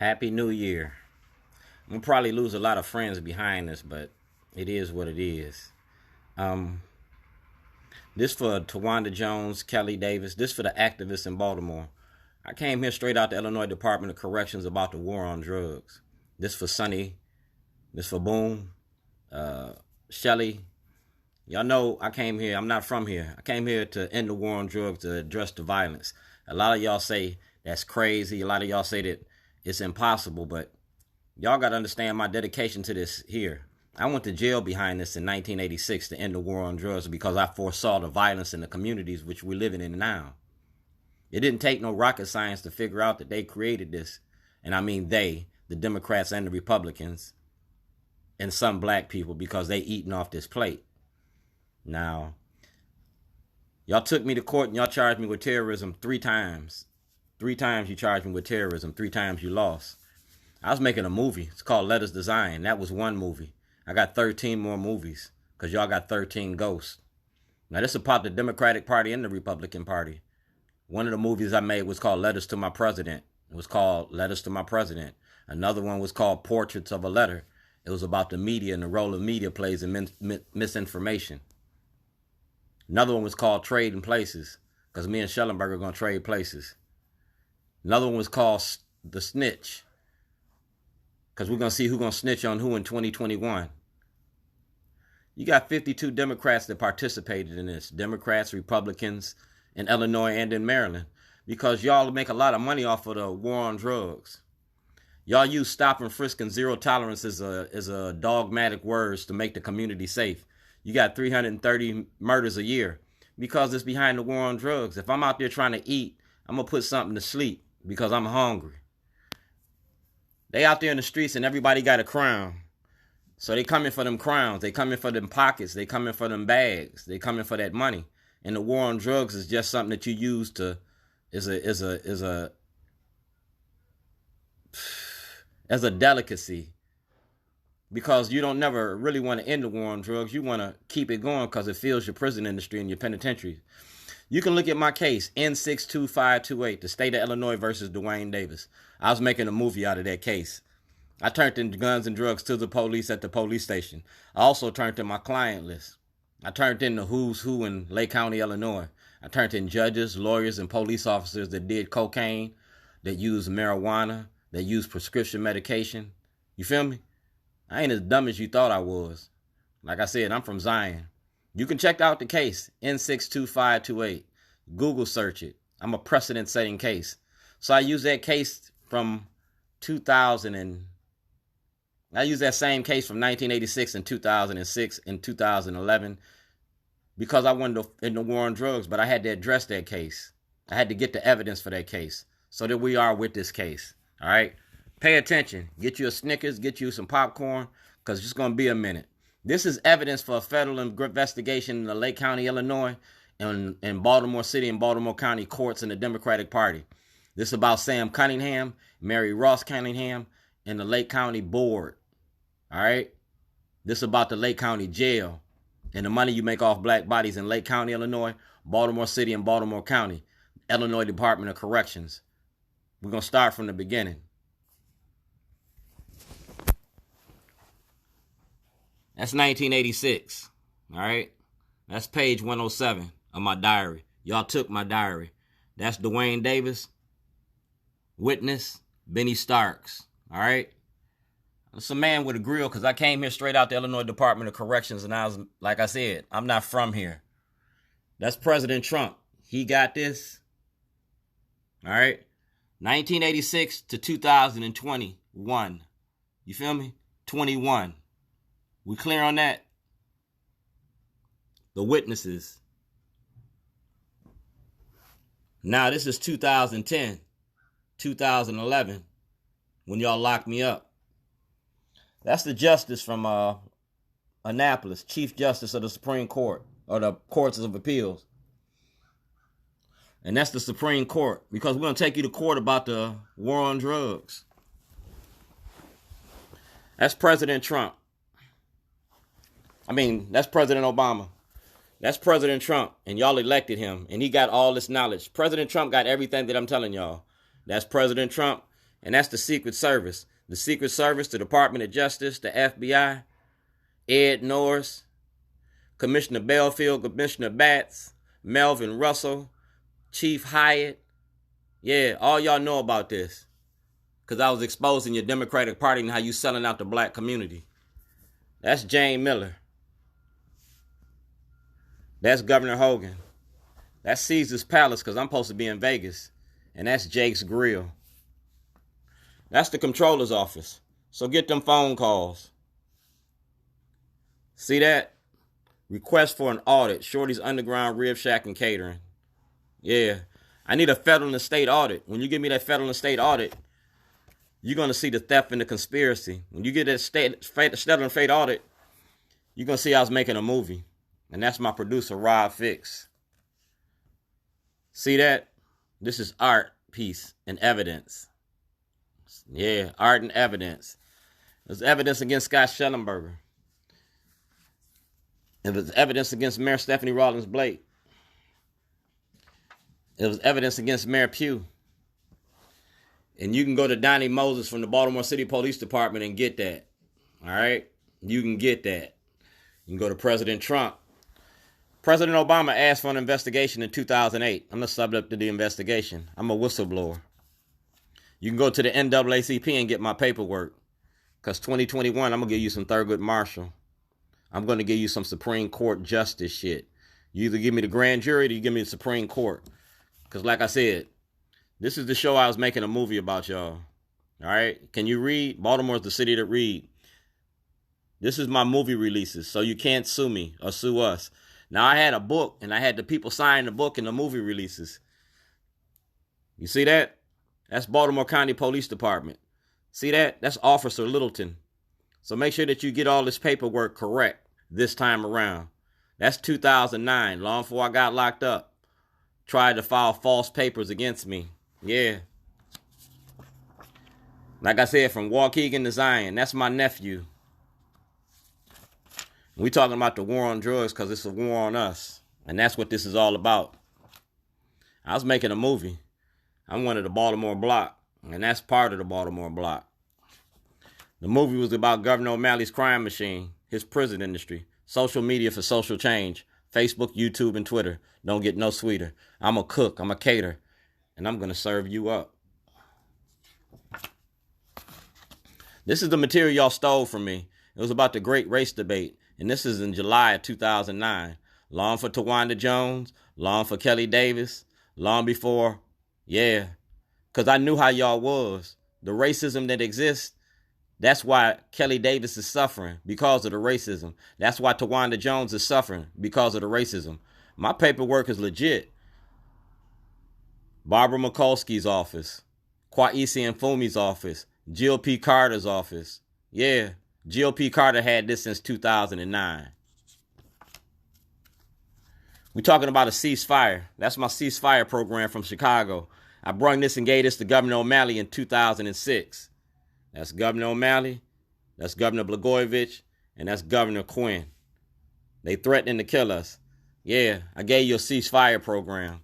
Happy New Year. I'm gonna probably lose a lot of friends behind this, but it is what it is. Um, this for Tawanda Jones, Kelly Davis. This for the activists in Baltimore. I came here straight out the Illinois Department of Corrections about the war on drugs. This for Sonny. This for Boom. Shelly. Y'all know I came here. I'm not from here. I came here to end the war on drugs, to address the violence. A lot of y'all say that's crazy. A lot of y'all say that it's impossible, but y'all got to understand my dedication to this here. I went to jail behind this in 1986 to end the war on drugs because I foresaw the violence in the communities which we're living in now. It didn't take no rocket science to figure out that they created this. And I mean they, the Democrats and the Republicans, and some black people, because they eating off this plate. Now, y'all took me to court and y'all charged me with terrorism 3 times. 3 times you charged me with terrorism. 3 times you lost. I was making a movie. It's called Letters to Zion. That was one movie. I got 13 more movies because y'all got 13 ghosts. Now, this is about the Democratic Party and the Republican Party. One of the movies I made was called Letters to My President. It was called Letters to My President. Another one was called Portraits of a Letter. It was about the media and the role of media plays in misinformation. Another one was called Trade in Places, because me and Schellenberg are going to trade places. Another one was called The Snitch, because we're going to see who's going to snitch on who in 2021. You got 52 Democrats that participated in this. Democrats, Republicans, in Illinois and in Maryland, because y'all make a lot of money off of the war on drugs. Y'all use stop and frisk and zero tolerance as a dogmatic words to make the community safe. You got 330 murders a year because it's behind the war on drugs. If I'm out there trying to eat, I'm going to put something to sleep because I'm hungry. They out there in the streets and everybody got a crown. So they coming for them crowns. They coming for them pockets. They coming for them bags. They coming for that money. And the war on drugs is just something that you use to, as a delicacy. Because you don't never really want to end the war on drugs. You want to keep it going because it fills your prison industry and your penitentiary. You can look at my case, N62528, the state of Illinois versus Dwayne Davis. I was making a movie out of that case. I turned in guns and drugs to the police at the police station. I also turned in my client list. I turned in the who's who in Lake County, Illinois. I turned in judges, lawyers, and police officers that did cocaine, that used marijuana, that used prescription medication. You feel me? I ain't as dumb as you thought I was. Like I said, I'm from Zion. You can check out the case, N62528. Google search it. I'm a precedent-setting case. So I use that case from 2000 and I use that same case from 1986 and 2006 and 2011 because I wanted to end the war on drugs, but I had to address that case. I had to get the evidence for that case. So that we are with this case. All right? Pay attention. Get you a Snickers, get you some popcorn, because it's going to be a minute. This is evidence for a federal investigation in the Lake County, Illinois, and in Baltimore City and Baltimore County courts in the Democratic Party. This is about Sam Cunningham, Mary Ross Cunningham, and the Lake County Board. All right? This is about the Lake County Jail and the money you make off black bodies in Lake County, Illinois, Baltimore City, and Baltimore County, Illinois Department of Corrections. We're going to start from the beginning. That's 1986, all right? That's page 107 of my diary. Y'all took my diary. That's Dwayne Davis, witness, Benny Starks, all right? It's a man with a grill because I came here straight out the Illinois Department of Corrections, and I was, like I said, I'm not from here. That's President Trump. He got this, all right? 1986 to 2021. You feel me? 21. We clear on that? The witnesses. Now, this is 2010, 2011, when y'all locked me up. That's the justice from Annapolis, Chief Justice of the Supreme Court, or the Courts of Appeals. And that's the Supreme Court, because we're going to take you to court about the war on drugs. That's President Trump. That's President Obama. That's President Trump, and y'all elected him, and he got all this knowledge. President Trump got everything that I'm telling y'all. That's President Trump, And that's the Secret Service. The Secret Service, the Department of Justice, the FBI, Ed Norris, Commissioner Belfield, Commissioner Batts, Melvin Russell, Chief Hyatt. Yeah, all y'all know about this. Because I was exposing your Democratic Party and how you selling out the black community. That's Jane Miller. That's Governor Hogan. That's Caesar's Palace because I'm supposed to be in Vegas. And that's Jake's Grill. That's the controller's office. So get them phone calls. See that? Request for an audit. Shorty's Underground Rib Shack and Catering. Yeah. I need a federal and state audit. When you give me that federal and state audit, you're going to see the theft and the conspiracy. When you get that federal and state audit, you're going to see I was making a movie. And that's my producer, Rob Fix. See that? This is art, piece, and evidence. Yeah, art and evidence. There's evidence against Scott Schellenberger. It was evidence against Mayor Stephanie Rawlings Blake. It was evidence against Mayor Pugh. And you can go to Donnie Moses from the Baltimore City Police Department and get that. All right? You can get that. You can go to President Trump. President Obama asked for an investigation in 2008. I'm the subject of the investigation. I'm a whistleblower. You can go to the NAACP and get my paperwork. Because 2021, I'm going to give you some Thurgood Marshall. I'm going to give you some Supreme Court justice shit. You either give me the grand jury or you give me the Supreme Court. Because like I said, this is the show I was making a movie about, y'all. All right? Can you read? Baltimore's the city to read. This is my movie releases, so you can't sue me or sue us. Now, I had a book, and I had the people sign the book and the movie releases. You see that? That's Baltimore County Police Department. See that? That's Officer Littleton. So make sure that you get all this paperwork correct this time around. That's 2009, long before I got locked up. Tried to file false papers against me. Yeah. Like I said, from Waukegan to Zion, that's my nephew. We talking about the war on drugs because it's a war on us. And that's what this is all about. I was making a movie. I'm one of the Baltimore block. And that's part of the Baltimore block. The movie was about Governor O'Malley's crime machine, his prison industry, social media for social change, Facebook, YouTube, and Twitter. Don't get no sweeter. I'm a cook. I'm a cater. And I'm going to serve you up. This is the material y'all stole from me. It was about the great race debate. And this is in July of 2009. Long for Tawanda Jones. Long for Kelly Davis. Long before, yeah. Because I knew how y'all was. The racism that exists, that's why Kelly Davis is suffering because of the racism. That's why Tawanda Jones is suffering because of the racism. My paperwork is legit. Barbara Mikulski's office. Kwesi Mfume's office. Jill P. Carter's office. Yeah. Jill P. Carter had this since 2009. We're talking about a ceasefire. That's my ceasefire program from Chicago. I brought this and gave this to Governor O'Malley in 2006. That's Governor O'Malley, that's Governor Blagojevich, and that's Governor Quinn. They threatening to kill us. Yeah, I gave you a ceasefire program.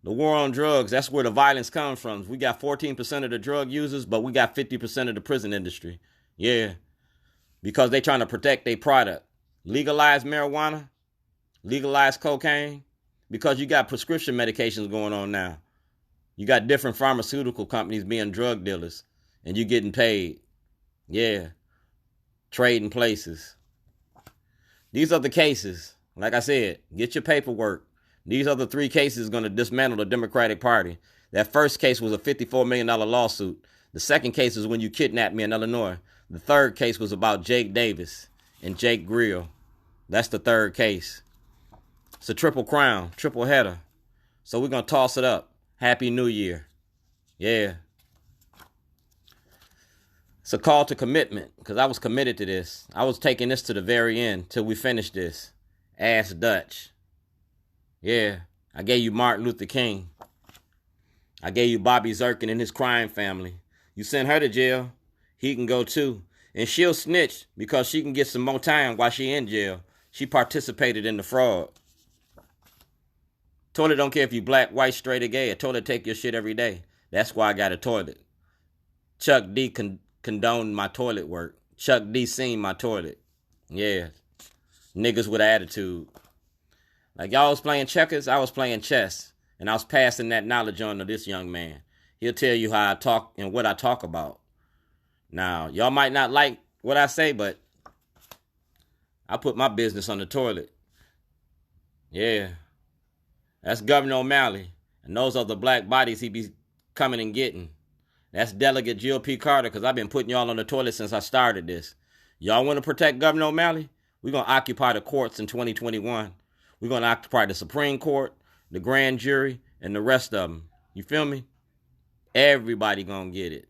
The war on drugs, that's where the violence comes from. We got 14% of the drug users, but we got 50% of the prison industry. Yeah. Because they trying to protect their product. Legalize marijuana, legalize cocaine, because you got prescription medications going on now. You got different pharmaceutical companies being drug dealers, and you getting paid. Yeah, trading places. These are the cases. Like I said, get your paperwork. These are the 3 cases going to dismantle the Democratic Party. That first case was a $54 million lawsuit. The second case is when you kidnapped me in Illinois. The third case was about Jake Davis and Jake Grill. That's the third case. It's a triple crown, triple header. So we're going to toss it up. Happy New Year. Yeah. It's a call to commitment because I was committed to this. I was taking this to the very end till we finish this. Ask Dutch. Yeah. I gave you Martin Luther King. I gave you Bobby Zirkin and his crime family. You sent her to jail. He can go too. And she'll snitch because she can get some more time while she in jail. She participated in the fraud. Toilet don't care if you black, white, straight, or gay. A toilet take your shit every day. That's why I got a toilet. Chuck D condoned my toilet work. Chuck D seen my toilet. Yeah. Niggas with attitude. Like y'all was playing checkers, I was playing chess. And I was passing that knowledge on to this young man. He'll tell you how I talk and what I talk about. Now, y'all might not like what I say, but I put my business on the toilet. Yeah. That's Governor O'Malley. And those are the black bodies he be coming and getting. That's Delegate GOP Carter, because I've been putting y'all on the toilet since I started this. Y'all want to protect Governor O'Malley? We're going to occupy the courts in 2021. We're going to occupy the Supreme Court, the grand jury, and the rest of them. You feel me? Everybody going to get it.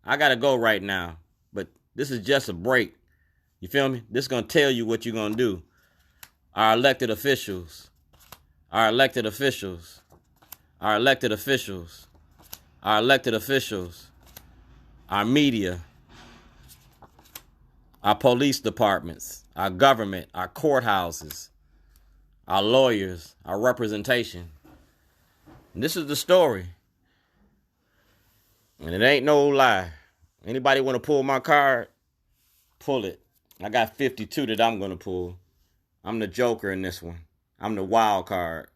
I got to go right now, but this is just a break. You feel me? This is going to tell you what you're going to do. Our elected officials, our elected officials, our elected officials, our elected officials, our media, our police departments, our government, our courthouses, our lawyers, our representation. And this is the story. And it ain't no lie. Anybody want to pull my card? Pull it. I got 52 that I'm going to pull. I'm the joker in this one. I'm the wild card.